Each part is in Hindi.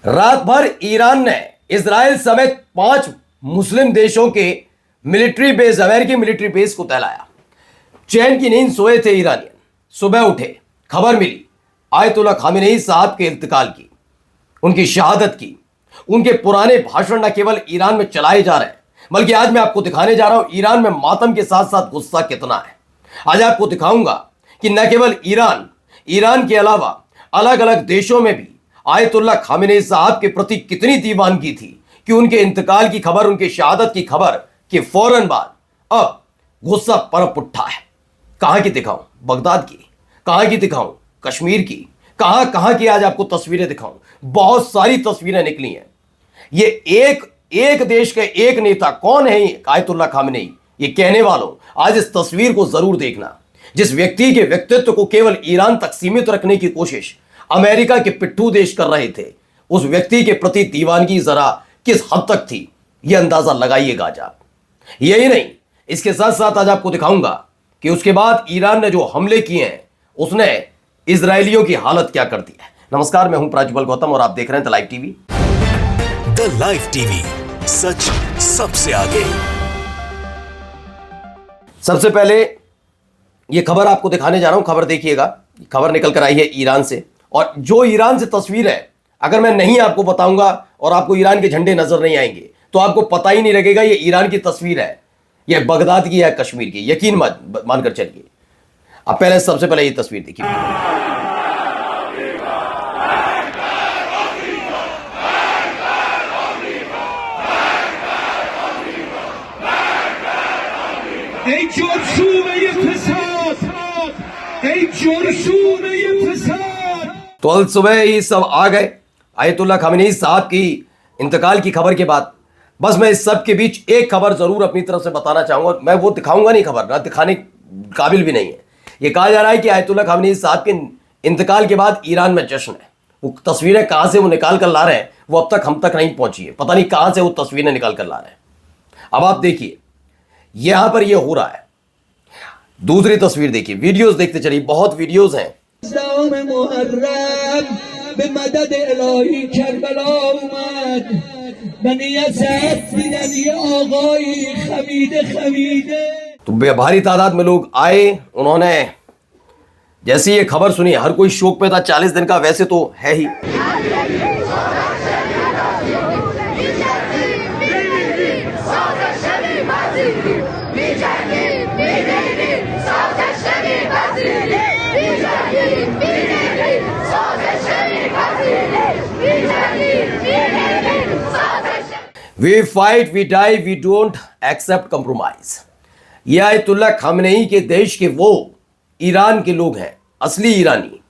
रात भर ईरान ने इजराइल समेत 5 मुस्लिम देशों के मिलिट्री बेस, अमेरिकी मिलिट्री बेस को दहलाया। चैन की नींद सोए थे ईरानियन। सुबह उठे, खबर मिली आयतुल्ला खामेनेई साहब के इंतकाल की, उनकी शहादत की। उनके पुराने भाषण न केवल ईरान में चलाए जा रहे हैं, बल्कि आज मैं आपको दिखाने जा रहा हूं ईरान में मातम के साथ साथ गुस्सा कितना है। आज आपको दिखाऊंगा कि न केवल ईरान के अलावा अलग अलग देशों में भी आयतुल्ला खामेनेई साहब के प्रति कितनी दीवानगी थी कि उनके इंतकाल की खबर, उनके शहादत की खबर के फौरन बाद अब गुस्सा पनप उठा है। कहां की दिखाऊं? बगदाद की। कहां की दिखाऊं? कश्मीर की। कहां की आज आपको तस्वीरें दिखाऊं? बहुत सारी तस्वीरें निकली हैं। ये एक देश के एक नेता कौन है ये आयतुल्ला खामेनेई, ये कहने वालों आज इस तस्वीर को जरूर देखना। जिस व्यक्ति के व्यक्तित्व को केवल ईरान तक सीमित रखने की कोशिश अमेरिका के पिट्ठू देश कर रहे थे, उस व्यक्ति के प्रति दीवानगी जरा किस हद तक थी, यह अंदाजा लगाइएगा आज आप। यही नहीं, इसके साथ साथ आज आपको दिखाऊंगा कि उसके बाद ईरान ने जो हमले किए हैं उसने इजरायलियों की हालत क्या कर दी है। नमस्कार, मैं हूं प्राज्वल गौतम और आप देख रहे हैं the live TV. The live TV, सच सबसे आगे। सबसे पहले यह खबर आपको दिखाने जा रहा हूं। खबर देखिएगा, खबर निकल कर आई है ईरान से, और जो ईरान से तस्वीर है, अगर मैं नहीं आपको बताऊंगा और आपको ईरान के झंडे नजर नहीं आएंगे तो आपको पता ही नहीं लगेगा ये ईरान की तस्वीर है, ये बगदाद की है, कश्मीर की। यकीन मत मानकर चलिए। अब पहले सबसे पहले ये तस्वीर देखिए। तो अल सुबह ही सब आ गए आयतुल्ला खामेनेई साहब की इंतकाल की खबर के बाद। बस मैं इस सब के बीच एक खबर जरूर अपनी तरफ से बताना चाहूंगा। मैं वो दिखाऊंगा नहीं, खबर ना दिखाने काबिल भी नहीं है। ये कहा जा रहा है कि आयतुल्ला खामेनेई साहब के इंतकाल के बाद ईरान में जश्न है। वो तस्वीरें कहां से वो निकाल कर ला रहे हैं वो अब तक हम तक नहीं पहुंची है। पता नहीं कहां से वो तस्वीरें निकाल कर ला रहे हैं। अब आप देखिए यहां पर ये हो रहा है। दूसरी तस्वीर देखिए, वीडियोस देखते चलिए, बहुत वीडियोस हैं। तो भारी तादाद में लोग आए। उन्होंने जैसे ये खबर सुनी, हर कोई शोक में था। 40 दिन का वैसे तो है ही। We fight, we die, we don't accept compromise. ये आयतुल्ला खामेनेई के देश के वो ईरान के लोग हैं, असली ईरानी,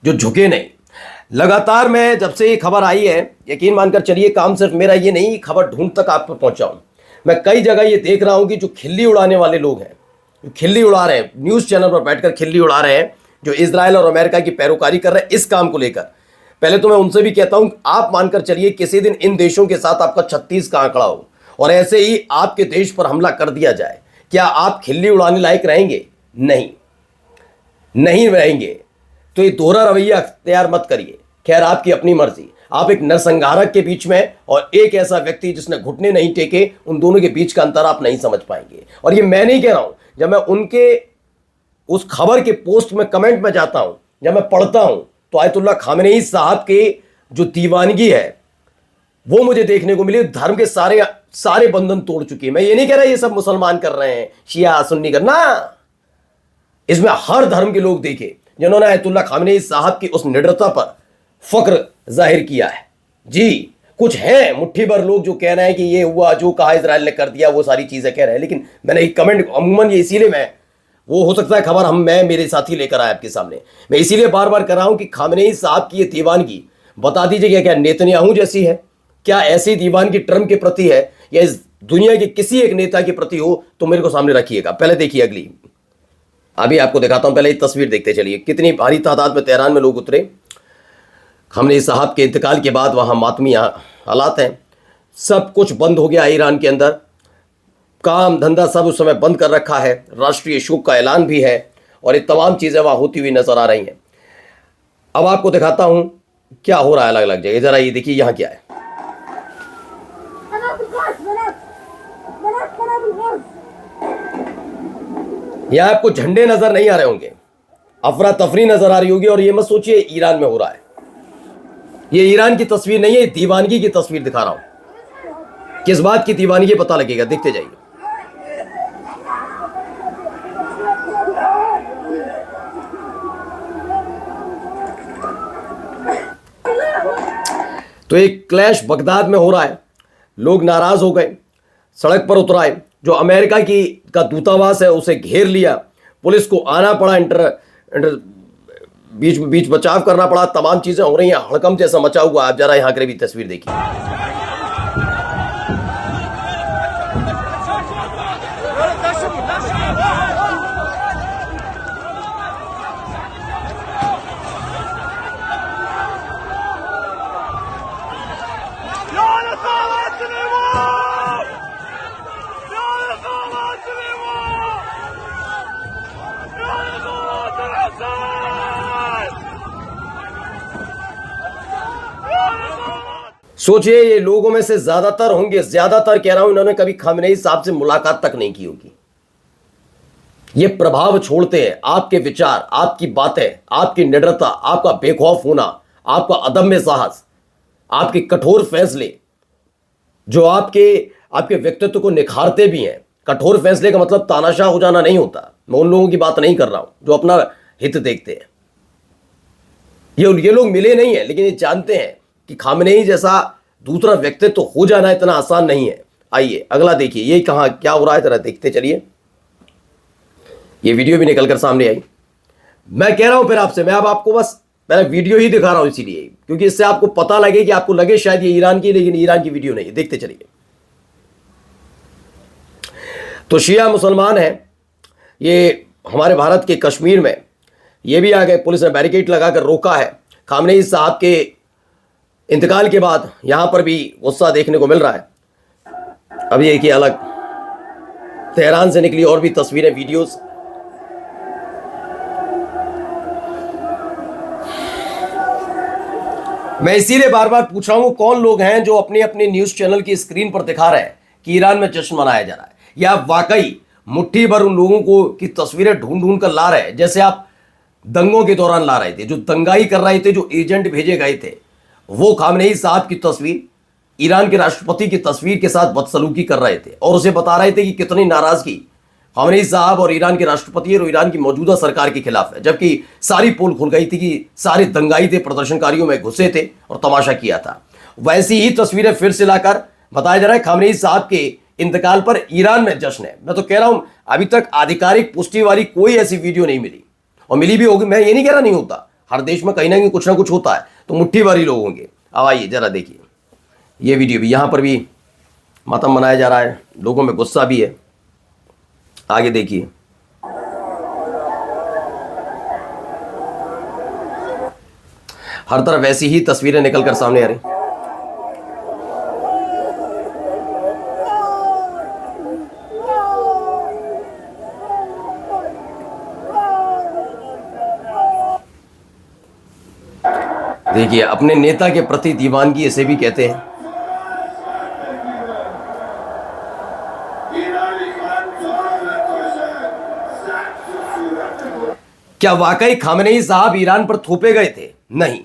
जो झुके नहीं। लगातार मैं जब से ये खबर आई है, यकीन मानकर चलिए, काम सिर्फ मेरा ये नहीं, खबर ढूंढ तक आप तक पहुंचाऊं। मैं कई जगह ये देख रहा हूं कि जो खिल्ली उड़ाने वाले लोग हैं, जो खिल्ली उड़ा रहे हैं, न्यूज़ चैनल पर बैठकर खिल्ली उड़ा रहे हैं, जो इजराइल और अमेरिका की पैरोकारी कर रहे हैं इस काम को लेकर। पहले तो मैं उनसे भी कहता हूं, आप मानकर चलिए किसी दिन इन देशों के साथ आपका 36 का आंकड़ा हो और ऐसे ही आपके देश पर हमला कर दिया जाए, क्या आप खिल्ली उड़ाने लायक रहेंगे? नहीं रहेंगे। तो ये दोहरा रवैया अख्तियार मत करिए। खैर, आपकी अपनी मर्जी। आप एक नरसंहारक के बीच में और एक ऐसा व्यक्ति जिसने घुटने नहीं टेके, उन दोनों के बीच का अंतर आप नहीं समझ पाएंगे। और ये मैं नहीं कह रहा हूं, जब मैं उनके उस खबर के पोस्ट में कमेंट में जाता हूं, जब मैं पढ़ता हूं, तो आयतुल्ला खामेनेई साहब के जो दीवानगी है वो मुझे देखने को मिली। धर्म के सारे बंधन तोड़ चुकी है। मैं ये नहीं कह रहा ये सब मुसलमान कर रहे हैं, शिया सुन्नी करना। इसमें हर धर्म के लोग देखे जिन्होंने आयतुल्ला खामेनेई साहब की उस निडरता पर फक्र जाहिर किया है। जी, कुछ है मुट्ठी भर लोग जो कह रहे हैं कि ये हुआ, जो कहा इजराइल ने कर दिया, वो सारी चीजें कह रहे हैं। लेकिन मैंने एक कमेंट अमूमन ये इसीलिए मैं, वो हो सकता है खबर मैं मेरे साथी लेकर आया आपके सामने, मैं इसीलिए बार बार कर रहा हूं कि खामेनेई साहब की ये दीवानगी, बता दीजिए क्या नेतन्याहू जैसी है? क्या ऐसी दीवानगी ट्रंप के प्रति है या इस दुनिया के किसी एक नेता के प्रति हो? तो मेरे को सामने रखिएगा। पहले देखिए अगली, अभी आपको दिखाता हूं। पहले ये तस्वीर देखते चलिए, कितनी भारी तादाद में तेहरान में लोग उतरे। खामेनेई साहब के इंतकाल के बाद वहां मातमी हालात हैं। सब कुछ बंद हो गया ईरान के अंदर, काम धंधा सब उस समय बंद कर रखा है। राष्ट्रीय शोक का ऐलान भी है और ये तमाम चीज़ें वहाँ होती हुई नजर आ रही हैं। अब आपको दिखाता हूँ क्या हो रहा है अलग अलग जगह, जरा ये देखिए यहाँ क्या है। यहाँ आपको झंडे नजर नहीं आ रहे होंगे, अफरा तफरी नजर आ रही होगी। और ये मत सोचिए ईरान में हो रहा है, ये ईरान की तस्वीर नहीं है, दीवानगी की तस्वीर दिखा रहा हूं। किस बात की दीवानगी पता लगेगा, देखते जाइए। तो एक क्लैश बगदाद में हो रहा है, लोग नाराज हो गए, सड़क पर उतर आए। जो अमेरिका की का दूतावास है उसे घेर लिया, पुलिस को आना पड़ा, बीच बचाव करना पड़ा, तमाम चीजें हो रही हैं, हड़कंप जैसा मचा हुआ। आप जरा यहां करीबी तस्वीर देखिए। सोचिए ये लोगों में से ज्यादातर कह रहा हूं, इन्होंने कभी खamenei साहब से मुलाकात तक नहीं की होगी। ये प्रभाव छोड़ते हैं, आपके विचार, आपकी बातें, आपकी निडरता, आपका बेखौफ होना, आपका अदम्य साहस, आपके कठोर फैसले जो आपके व्यक्तित्व को निखारते भी हैं। कठोर फैसले का मतलब तानाशाह हो जाना नहीं होता। मैं उन लोगों की बात नहीं कर रहा हूं जो अपना हित देखते हैं। ये लोग मिले नहीं है, लेकिन ये जानते हैं कि खामनेई जैसा दूसरा व्यक्तित्व हो जाना इतना आसान नहीं है। आइए अगला देखिए, ये कहां क्या हो रहा है, जरा देखते चलिए। ये वीडियो भी निकलकर सामने आई। मैं कह रहा हूं फिर आपसे, मैं अब आपको बस मैं वीडियो ही दिखा रहा हूं इसीलिए, क्योंकि इससे आपको पता लगे कि आपको लगे शायद ये ईरान की, लेकिन ईरान की वीडियो नहीं है। देखते चलिए। तो शिया मुसलमान है, ये हमारे भारत के कश्मीर में ये भी आ गए, पुलिस ने बैरिकेड लगाकर रोका है। खामनेई साहब के इंतकाल के बाद यहां पर भी गुस्सा देखने को मिल रहा है। अब ये कि अलग तेहरान से निकली और भी तस्वीरें, वीडियोस। मैं इसीलिए बार बार पूछ रहा हूं कौन लोग हैं जो अपने अपने न्यूज चैनल की स्क्रीन पर दिखा रहे हैं कि ईरान में जश्न मनाया जा रहा है, या वाकई मुट्ठी भर उन लोगों को की तस्वीरें ढूंढ ढूंढ कर ला रहे हैं, जैसे आप दंगों के दौरान ला रहे थे, जो दंगाई कर रहे थे, जो एजेंट भेजे गए थे, वो खामनेई साहब की तस्वीर ईरान के राष्ट्रपति की तस्वीर के साथ बदसलूकी कर रहे थे और उसे बता रहे थे कि कितनी नाराजगी खामनेई साहब और ईरान के राष्ट्रपति और ईरान की मौजूदा सरकार के खिलाफ है। जबकि सारी पोल खुल गई थी कि सारे दंगाई थे, प्रदर्शनकारियों में घुसे थे और तमाशा किया था। वैसी ही तस्वीरें फिर से लाकर बताया जा रहा है खामनेई साहब के इंतकाल पर ईरान में जश्न है। मैं तो कह रहा हूं अभी तक आधिकारिक पुष्टि वाली कोई ऐसी वीडियो नहीं मिली, और मिली भी होगी, मैं ये नहीं कह रहा नहीं होता, हर देश में कहीं ना कुछ होता है, तो मुट्ठी भर ही लोग होंगे। अब आइए जरा देखिए ये वीडियो भी, यहां पर भी मातम मनाया जा रहा है, लोगों में गुस्सा भी है। आगे देखिए। हर तरफ ऐसी ही तस्वीरें निकलकर सामने आ रही। देखिए अपने नेता के प्रति दीवानगी इसे भी कहते हैं। क्या वाकई खामनेई साहब ईरान पर थोपे गए थे? नहीं,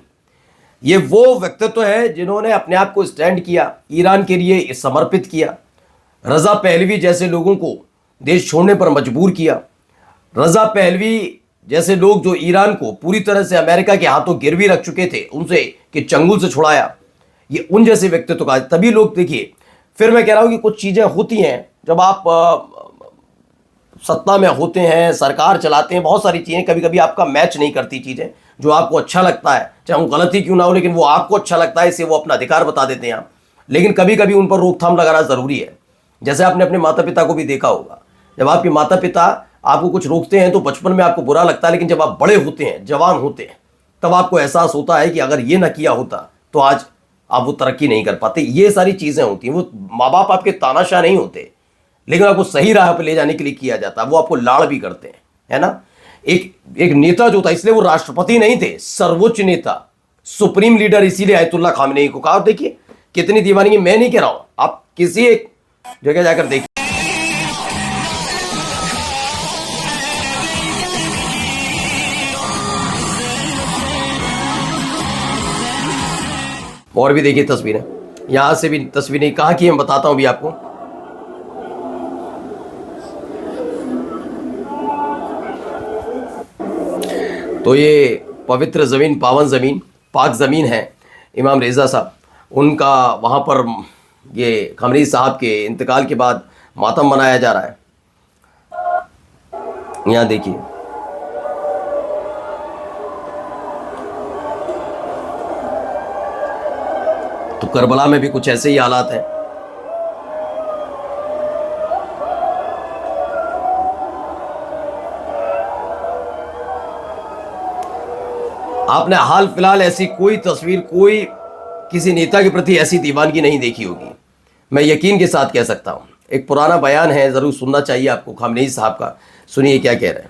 ये वो व्यक्तित्व है जिन्होंने अपने आप को स्टैंड किया, ईरान के लिए समर्पित किया, रजा पहलवी जैसे लोगों को देश छोड़ने पर मजबूर किया। रजा पहलवी जैसे लोग जो ईरान को पूरी तरह से अमेरिका के हाथों गिरवी रख चुके थे, उनसे कि चंगुल से छुड़ाया, ये उन जैसे व्यक्तित्व का। तभी लोग देखिए, फिर मैं कह रहा हूं कि कुछ चीजें होती हैं जब आप सत्ता में होते हैं, सरकार चलाते हैं, बहुत सारी चीजें कभी कभी आपका मैच नहीं करती। चीजें जो आपको अच्छा लगता है, चाहे वो गलत ही क्यों ना हो, लेकिन वो आपको अच्छा लगता है, इसे वो अपना अधिकार बता देते हैं आप। लेकिन कभी कभी उन पर रोकथाम लगाना जरूरी है। जैसे आपने अपने माता पिता को भी देखा होगा, जब आपके माता पिता आपको कुछ रोकते हैं तो बचपन में आपको बुरा लगता है, लेकिन जब आप बड़े होते हैं, जवान होते हैं, तब आपको एहसास होता है कि अगर ये ना किया होता तो आज आप वो तरक्की नहीं कर पाते। ये सारी चीजें होती हैं। वो माँ बाप आपके तानाशाह नहीं होते, लेकिन आपको सही राह पर ले जाने के लिए किया जाता है। वो आपको लाड़ भी करते हैं, है ना। एक नेता जो था, इसलिए वो राष्ट्रपति नहीं थे, सर्वोच्च नेता, सुप्रीम लीडर इसीलिए आयतुल्ला खामनेई को कहा। और देखिए कितनी दीवानगी, मैं नहीं कह रहा हूं, आप किसी एक जगह जाकर देखिए। और भी देखिए तस्वीरें, यहां से भी तस्वीरें कहां की, मैं बताता हूं भी आपको। तो ये पवित्र ज़मीन, पावन ज़मीन, पाक ज़मीन है इमाम रेज़ा साहब, उनका वहाँ पर ये खामनेई साहब के इंतकाल के बाद मातम मनाया जा रहा है। यहाँ देखिए, तो करबला में भी कुछ ऐसे ही हालात हैं। आपने हाल फिलहाल ऐसी कोई तस्वीर, कोई किसी नेता के प्रति ऐसी दीवानगी नहीं देखी होगी, मैं यकीन के साथ कह सकता हूं। एक पुराना बयान है, जरूर सुनना चाहिए आपको खामनेई साहब का। सुनिए क्या कह रहे हैं।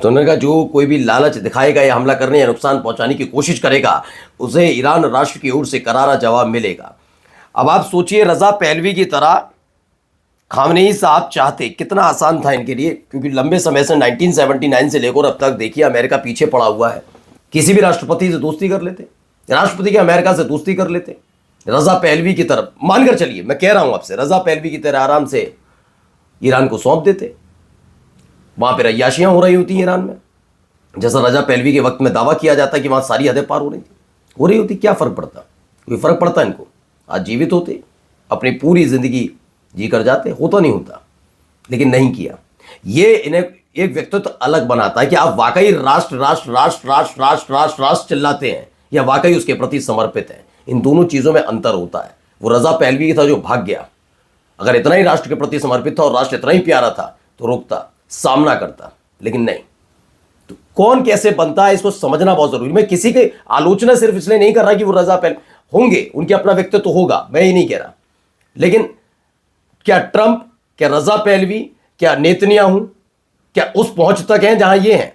तो उन्होंने कहा जो कोई भी लालच दिखाएगा या हमला करने या नुकसान पहुंचाने की कोशिश करेगा, उसे ईरान राष्ट्र की ओर से करारा जवाब मिलेगा। अब आप सोचिए, रजा पहलवी की तरह खामनेई साहब चाहते, कितना आसान था इनके लिए, क्योंकि लंबे समय से 1979 से लेकर अब तक देखिए अमेरिका पीछे पड़ा हुआ है। किसी भी राष्ट्रपति से दोस्ती कर लेते, राष्ट्रपति के अमेरिका से दोस्ती कर लेते। रजा पहलवी की तरफ मानकर चलिए, मैं कह रहा हूं आपसे, रजा पहलवी की तरह आराम से ईरान को सौंप देते। वहां पर अय्याशियां हो रही होती ईरान में, जैसा रजा पहलवी के वक्त में दावा किया जाता कि वहां सारी हदें पार हो रही होती। क्या फर्क पड़ता, कोई फर्क पड़ता इनको? आज जीवित होते, अपनी पूरी जिंदगी जी कर जाते, होता नहीं होता, लेकिन नहीं किया। ये इन्हें एक व्यक्तित्व अलग बनाता है कि आप वाकई राष्ट्र राष्ट्र राष्ट्र राष्ट्र राष्ट्र राष्ट्र राष्ट्र चिल्लाते हैं या वाकई उसके प्रति समर्पित हैं। इन दोनों चीजों में अंतर होता है। वो रजा पहलवी था जो भाग गया, अगर इतना ही राष्ट्र के प्रति समर्पित था और राष्ट्र इतना ही प्यारा था तो रुकता, सामना करता, लेकिन नहीं। तो कौन कैसे बनता है इसको समझना बहुत जरूरी। मैं किसी की आलोचना सिर्फ इसलिए नहीं कर रहा कि वो रजा पहलवी होंगे, उनके अपना व्यक्तित्व तो होगा, मैं ही नहीं कह रहा, लेकिन क्या ट्रंप, क्या रजा पहलवी, क्या नेतन्याहू, क्या उस पहुंच तक हैं जहां ये हैं?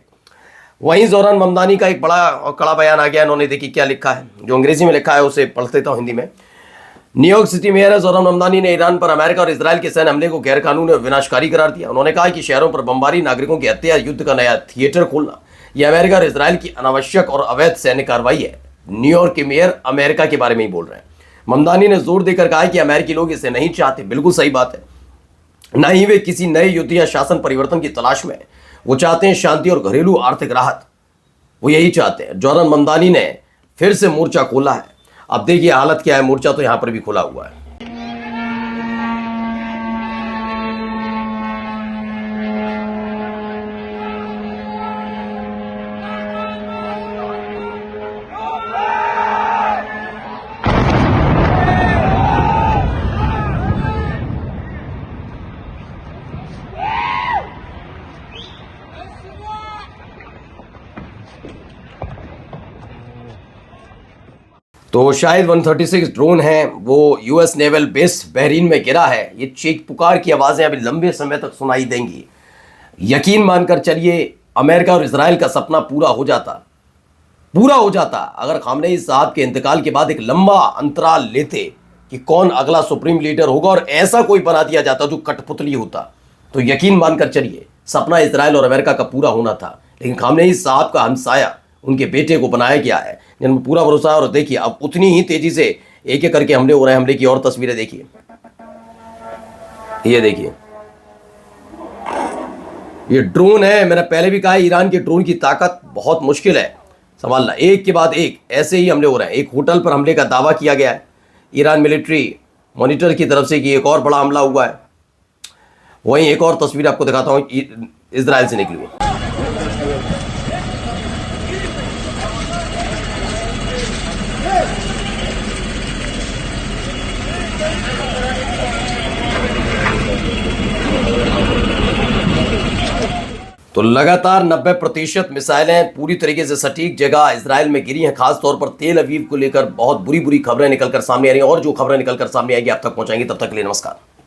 वहीं जोरान ममदानी का एक बड़ा और कड़ा बयान आ गया। इन्होंने देखिए क्या लिखा है, जो अंग्रेजी में लिखा है उसे पढ़ देता हूं हिंदी में। न्यूयॉर्क सिटी मेयर जोरान ममदानी ने ईरान पर अमेरिका और इजराइल के सैन्य हमले को गैरकानूनी और विनाशकारी करार दिया। उन्होंने कहा कि शहरों पर बमबारी, नागरिकों की हत्या, युद्ध का नया थिएटर खोलना, यह अमेरिका और इजराइल की अनावश्यक और अवैध सैन्य कार्रवाई है। न्यूयॉर्क के मेयर अमेरिका के बारे में ही बोल रहे हैं। ममदानी ने जोर देकर कहा कि अमेरिकी लोग इसे नहीं चाहते। बिल्कुल सही बात है, ना ही वे किसी नए युद्ध या शासन परिवर्तन की तलाश में, वो चाहते हैं शांति और घरेलू आर्थिक राहत, वो यही चाहते हैं। जोरान ममदानी ने फिर से मोर्चा खोला है। अब देखिए हालत क्या है, मोर्चा तो यहां पर भी खुला हुआ है। तो शायद 136 ड्रोन है वो यूएस नेवल बेस बहरीन में गिरा है। ये चीख पुकार की आवाज़ें अभी लंबे समय तक सुनाई देंगी। यकीन मानकर चलिए, अमेरिका और इजराइल का सपना पूरा हो जाता अगर खामनेई साहब के इंतकाल के बाद एक लंबा अंतराल लेते कि कौन अगला सुप्रीम लीडर होगा और ऐसा कोई बना दिया जाता जो कठपुतली होता, तो यकीन मानकर चलिए सपना इजराइल और अमेरिका का पूरा होना था। लेकिन खामनेई साहब का हमसाया, उनके बेटे को बनाया गया है, जिनमें पूरा भरोसा है। और देखिए अब उतनी ही तेजी से एक एक करके हमले हो रहे हैं। हमले की और तस्वीरें देखिए, ये देखिए, ये ड्रोन है। मैंने पहले भी कहा ईरान के ड्रोन की ताकत बहुत मुश्किल है संभालना। एक के बाद एक ऐसे ही हमले हो रहे हैं। एक होटल पर हमले का दावा किया गया है ईरान मिलिट्री मॉनिटर की तरफ से कि एक और बड़ा हमला हुआ है। वहीं एक और तस्वीर आपको दिखाता हूं इजराइल से निकली हुई। तो लगातार 90% मिसाइलें पूरी तरीके से सटीक जगह इजराइल में गिरी हैं। खासतौर पर तेल अवीव को लेकर बहुत बुरी बुरी खबरें निकलकर सामने आ रही हैं और जो खबरें निकलकर सामने आएंगी आप तक पहुंचाएंगे। तब तक के लिए नमस्कार।